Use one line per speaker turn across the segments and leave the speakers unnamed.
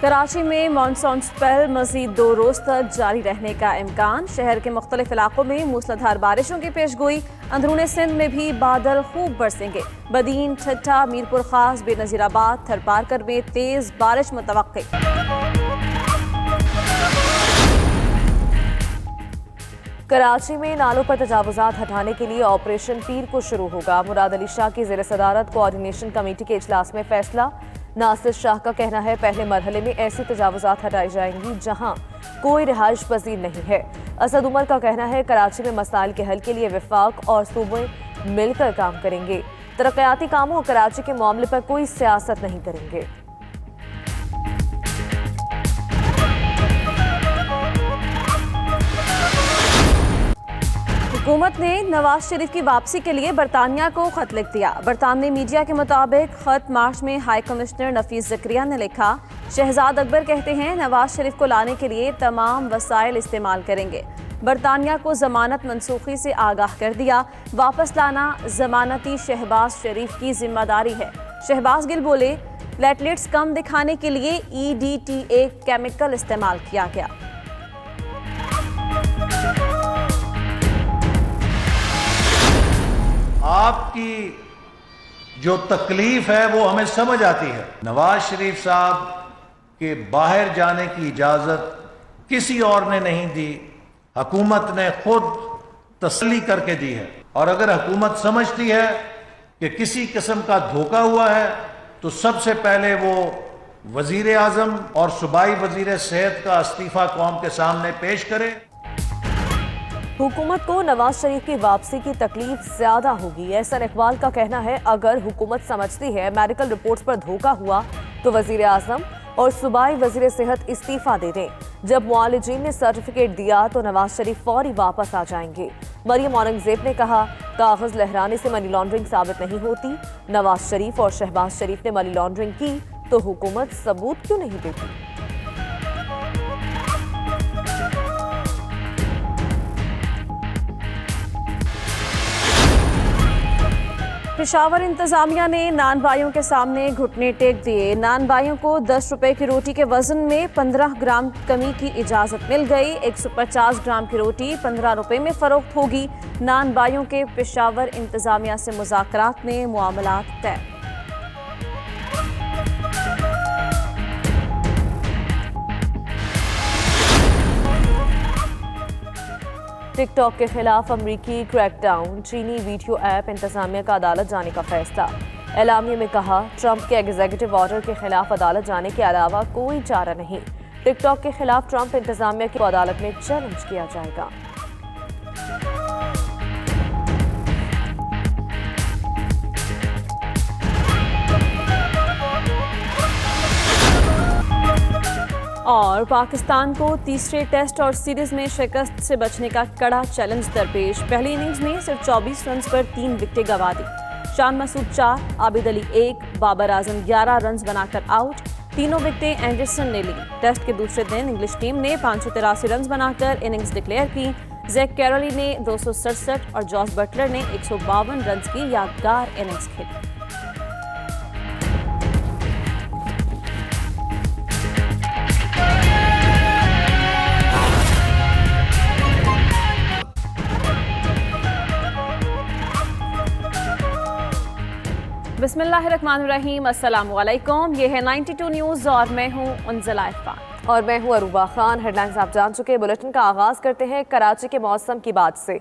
کراچی میں monsoon spell مزید 2 روز تک جاری رہنے کا امکان، شہر کے مختلف علاقوں میں موسلادھار بارشوں کی پیش گوئی، اندرون سندھ میں بھی بادل خوب برسیں گے، بدین، ٹھٹھہ، میرپور خاص، بے نظیر آباد، تھرپارکر میں تیز بارش متوقع۔ کراچی میں نالوں پر تجاوزات ہٹانے کے لیے آپریشن پیر کو شروع ہوگا، مراد علی شاہ کی زیر صدارت کوآرڈینیشن کمیٹی کے اجلاس میں فیصلہ۔ ناصر شاہ کا کہنا ہے پہلے مرحلے میں ایسی تجاوزات ہٹائی جائیں گی جہاں کوئی رہائش پذیر نہیں ہے۔ اسد عمر کا کہنا ہے کراچی میں مسائل کے حل کے لیے وفاق اور صوبے مل کر کام کریں گے، ترقیاتی کاموں اور کراچی کے معاملے پر کوئی سیاست نہیں کریں گے۔ حکومت نے نواز شریف کی واپسی کے لیے برطانیہ کو خط لکھ دیا۔ برطانوی میڈیا کے مطابق خط مارچ میں ہائی کمشنر نفیس زکریا نے لکھا، شہزاد اکبر کہتے ہیں نواز شریف کو لانے کے لیے تمام وسائل استعمال کریں گے۔ برطانیہ کو ضمانت منسوخی سے آگاہ کر دیا، واپس لانا ضمانتی شہباز شریف کی ذمہ داری ہے۔ شہباز گل بولے، پلیٹلیٹس کم دکھانے کے لیے EDTA کیمیکل استعمال کیا گیا۔
آپ کی جو تکلیف ہے وہ ہمیں سمجھ آتی ہے۔ نواز شریف صاحب کے باہر جانے کی اجازت کسی اور نے نہیں دی، حکومت نے خود تسلی کر کے دی ہے، اور اگر حکومت سمجھتی ہے کہ کسی قسم کا دھوکہ ہوا ہے تو سب سے پہلے وہ وزیر اعظم اور صوبائی وزیر صحت کا استعفیٰ قوم کے سامنے پیش کرے۔
حکومت کو نواز شریف کی واپسی کی تکلیف زیادہ ہوگی، احسن اقبال کا کہنا ہے اگر حکومت سمجھتی ہے میڈیکل رپورٹس پر دھوکہ ہوا تو وزیر اعظم اور صوبائی وزیر صحت استعفیٰ دے دیں۔ جب معالجین نے سرٹیفکیٹ دیا تو نواز شریف فوری واپس آ جائیں گے۔ مریم اورنگزیب نے کہا کاغذ لہرانے سے منی لانڈرنگ ثابت نہیں ہوتی، نواز شریف اور شہباز شریف نے منی لانڈرنگ کی تو حکومت ثبوت کیوں نہیں دیتی؟ پشاور انتظامیہ نے نان بھائیوں کے سامنے گھٹنے ٹیک دیے، نان بھائیوں کو 10 روپے کی روٹی کے وزن میں 15 گرام کمی کی اجازت مل گئی، 150 گرام کی روٹی 15 روپے میں فروخت ہوگی۔ نان بھائیوں کے پشاور انتظامیہ سے مذاکرات میں معاملات طے۔ ٹک ٹاک کے خلاف امریکی کریک ڈاؤن، چینی ویڈیو ایپ انتظامیہ کا عدالت جانے کا فیصلہ۔ اعلامیے میں کہا ٹرمپ کے ایگزیکٹو آرڈر کے خلاف عدالت جانے کے علاوہ کوئی چارہ نہیں۔ ٹک ٹاک کے خلاف ٹرمپ انتظامیہ کو عدالت میں چیلنج کیا جائے گا۔ اور پاکستان کو تیسرے ٹیسٹ اور سیریز میں شکست سے بچنے کا کڑا چیلنج درپیش، پہلی اننگز میں صرف 24 رنز پر 3 وکٹیں گنوا دی۔ شان مسعود 4، عابد علی 1، بابر اعظم 11 رنز بنا کر آؤٹ، تینوں وکٹیں اینڈرسن نے لی۔ ٹیسٹ کے دوسرے دن انگلش ٹیم نے 583 رنز بنا کر اننگز ڈکلیئر کی، زیک کیرولی نے 267 اور جوس بٹلر نے 152 رنز کی یادگار اننگز کھیلی۔ بسم اللہ الرحمن الرحیم، السلام علیکم، یہ ہے 92 نیوز اور میں ہوں انزلہ عرفان اور میں ہوں عروبہ خان۔ ہیڈ لائنز آپ جان چکے، بلیٹن کا آغاز کرتے ہیں کراچی کے موسم کی بات سے۔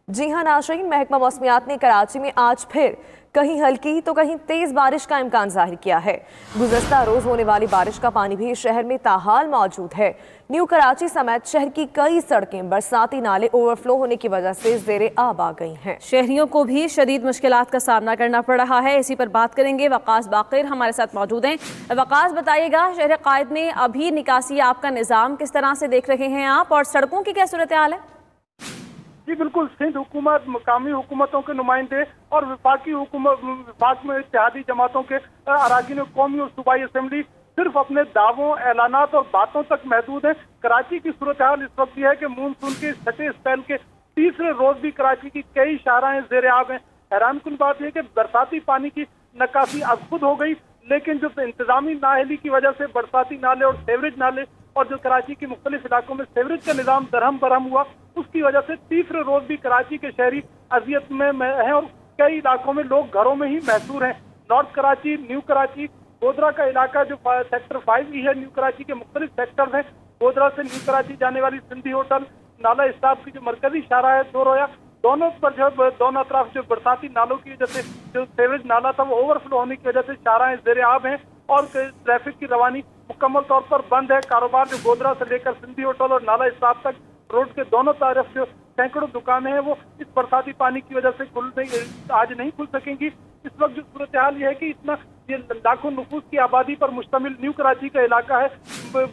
جی ہاں ناظرین، محکمہ موسمیات نے کراچی میں آج پھر کہیں ہلکی تو کہیں تیز بارش کا امکان ظاہر کیا ہے۔ گزشتہ روز ہونے والی بارش کا پانی بھی شہر میں تاحال موجود ہے۔ نیو کراچی سمیت شہر کی کئی سڑکیں برساتی نالے اوور فلو ہونے کی وجہ سے زیر آب آ گئی ہیں۔ شہریوں کو بھی شدید مشکلات کا سامنا کرنا پڑ رہا ہے، اسی پر بات کریں گے۔ وقاص باقر ہمارے ساتھ موجود ہیں۔ وقاص بتائیے گا، شہر قائد میں ابھی نکاسی آپ کا نظام کس طرح سے دیکھ رہے ہیں آپ، اور سڑکوں کی کیا صورتحال ہے؟
جی بالکل، سندھ حکومت، مقامی حکومتوں کے نمائندے اور وفاق میں اتحادی جماعتوں کے اراکین قومی اور صوبائی اسمبلی صرف اپنے دعووں، اعلانات اور باتوں تک محدود ہیں۔ کراچی کی صورتحال اس وقت یہ ہے کہ مونسون کے چھٹے اسپیل کے تیسرے روز بھی کراچی کی کئی شاہراہیں زیر آب ہیں۔ حیران کن بات یہ کہ برساتی پانی کی نکاسی اب خود ہو گئی، لیکن جو انتظامی نااہلی کی وجہ سے برساتی نالے اور سیوریج نالے اور جو کراچی کے مختلف علاقوں میں سیوریج کا نظام درہم برہم ہوا، اس کی وجہ سے تیسرے روز بھی کراچی کے شہری اذیت میں ہیں اور کئی علاقوں میں لوگ گھروں میں ہی محصور ہیں۔ نارتھ کراچی، نیو کراچی، گودرا کا علاقہ جو سیکٹر 5 ہے، نیو کراچی کے مختلف سیکٹر ہیں، گودرا سے نیو کراچی جانے والی سندھی ہوٹل، نالا اسٹاف کی جو مرکزی شاہراہ ہے دو رویا، دونوں پر جو دونوں اطراف جو برساتی نالوں کی وجہ سے جو سیوریج نالا تھا وہ اوور فلو ہونے کی وجہ سے شاہراہیں زیر آب ہیں اور ٹریفک کی روانی مکمل طور پر بند ہے۔ کاروبار جو گودرا سے لے کر سندھی ہوٹل اور نالا اسٹاف تک روڈ کے دونوں طرف جو سینکڑوں دکانیں ہیں وہ اس برساتی پانی کی وجہ سے آج نہیں کھل سکیں گی۔ اس وقت جو صورتحال یہ ہے کہ اتنا یہ لاکھوں نفوس کی آبادی پر مشتمل نیو کراچی کا علاقہ ہے،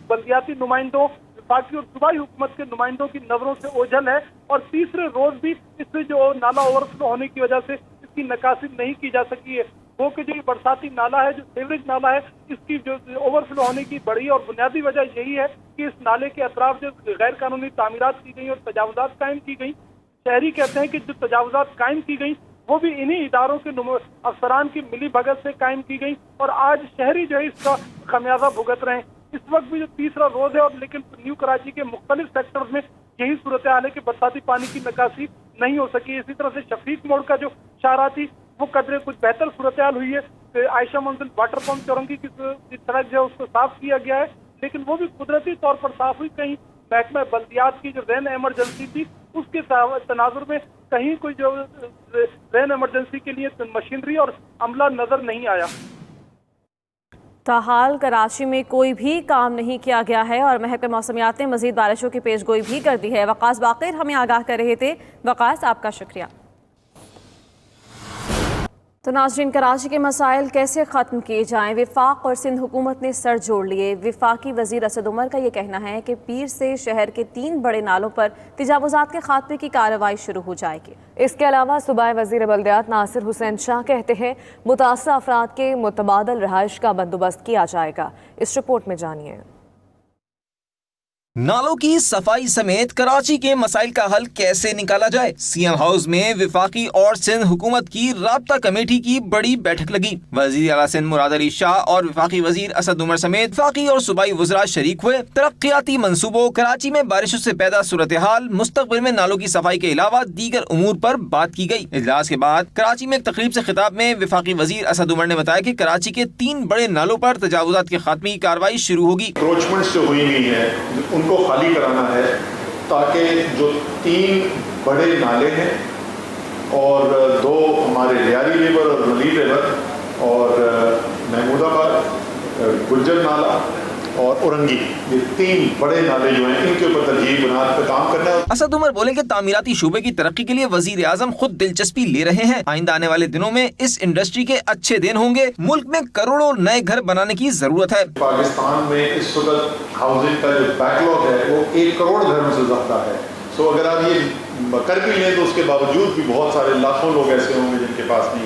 بلدیاتی نمائندوں، وفاقی اور صوبائی حکومت کے نمائندوں کی نظروں سے اوجھل ہے اور تیسرے روز بھی اس سے جو نالا اوور فلو ہونے کی وجہ سے اس کی نکاسی نہیں کی جا سکی ہے۔ وہ کہ جو برساتی نالا ہے، جو سیوریج نالا ہے، اس کی جو اوور فلو ہونے کی بڑی اور بنیادی وجہ یہی ہے کہ اس نالے کے اطراف جو غیر قانونی تعمیرات کی گئی اور تجاوزات قائم کی گئی۔ شہری کہتے ہیں کہ جو تجاوزات قائم کی گئی وہ بھی انہی اداروں کے افسران کی ملی بھگت سے قائم کی گئی اور آج شہری جو ہے اس کا خمیازہ بھگت رہے ہیں۔ اس وقت بھی جو تیسرا روز ہے اور لیکن نیو کراچی کے مختلف سیکٹرز میں یہی صورتحال ہے کہ برساتی پانی کی نکاسی نہیں ہو سکی۔ اسی طرح سے شفیق موڑ کا جو شاہراہ تھی وہ قدرے کچھ بہتر صورتحال ہوئی ہے کہ عائشہ منزل واٹر پمپ چورنگی کی سڑک جو ہے اس کو صاف کیا گیا ہے، لیکن وہ بھی قدرتی طور پر صاف ہوئی۔ کہیں محکمہ بلدیات کی جو رین ایمرجنسی تھی اس کے تناظر میں کہیں کوئی جو رین ایمرجنسی کے لیے مشینری اور عملہ نظر نہیں آیا۔
تاحال کراچی میں کوئی بھی کام نہیں کیا گیا ہے اور محکمہ موسمیات نے مزید بارشوں کی پیش گوئی بھی کر دی ہے۔ وقاص باقر ہمیں آگاہ کر رہے تھے۔ وقاص، آپ کا شکریہ۔ تو ناظرین، کراچی کے مسائل کیسے ختم کیے جائیں؟ وفاق اور سندھ حکومت نے سر جوڑ لیے۔ وفاقی وزیر اسد عمر کا یہ کہنا ہے کہ پیر سے شہر کے 3 بڑے نالوں پر تجاوزات کے خاتمے کی کارروائی شروع ہو جائے گی۔ اس کے علاوہ صوبائی وزیر بلدیات ناصر حسین شاہ کہتے ہیں متاثرہ افراد کے متبادل رہائش کا بندوبست کیا جائے گا۔ اس رپورٹ میں جانیے۔
نالوں کی صفائی سمیت کراچی کے مسائل کا حل کیسے نکالا جائے؟ سی ایم ہاؤس میں وفاقی اور سندھ حکومت کی رابطہ کمیٹی کی بڑی بیٹھک لگی۔ وزیر اعلیٰ سندھ مراد علی شاہ اور وفاقی وزیر اسد عمر سمیت وفاقی اور صوبائی وزراء شریک ہوئے۔ ترقیاتی منصوبوں، کراچی میں بارشوں سے پیدا صورتحال، مستقبل میں نالوں کی صفائی کے علاوہ دیگر امور پر بات کی گئی۔ اجلاس کے بعد کراچی میں ایک تقریب سے خطاب میں وفاقی وزیر اسد عمر نے بتایا کہ کراچی کے 3 بڑے نالوں پر تجاوزات کے خاتمے کی کارروائی شروع ہوگی۔
انکروچمنٹس جو ہوئی ہوئی ہیں ان کو خالی کرانا ہے تاکہ جو 3 بڑے نالے ہیں اور 2 ہمارے لیاری ریور اور ملیل ریور اور محمود آباد، گلجر نالا اور اورنگی، یہ 3 بڑے نالے جو ہیں ان کے اوپر ترجیحی بنیاد پہ کام کرنا ہے۔
اسد عمر بولے کہ تعمیراتی شعبے کی ترقی کے لیے وزیر اعظم خود دلچسپی لے رہے ہیں۔ آئندہ آنے والے دنوں میں اس انڈسٹری کے اچھے دن ہوں گے۔ ملک میں کروڑوں نئے گھر بنانے کی ضرورت ہے۔
پاکستان میں اس وقت ہاؤسنگ کا جو بیک لاگ ہے وہ 1 کروڑ گھروں سے زیادہ ہے۔ سو اگر آپ یہ کر بھی لیں تو اس کے باوجود بھی بہت سارے لاکھوں لوگ ایسے ہوں گے جن کے پاس نہیں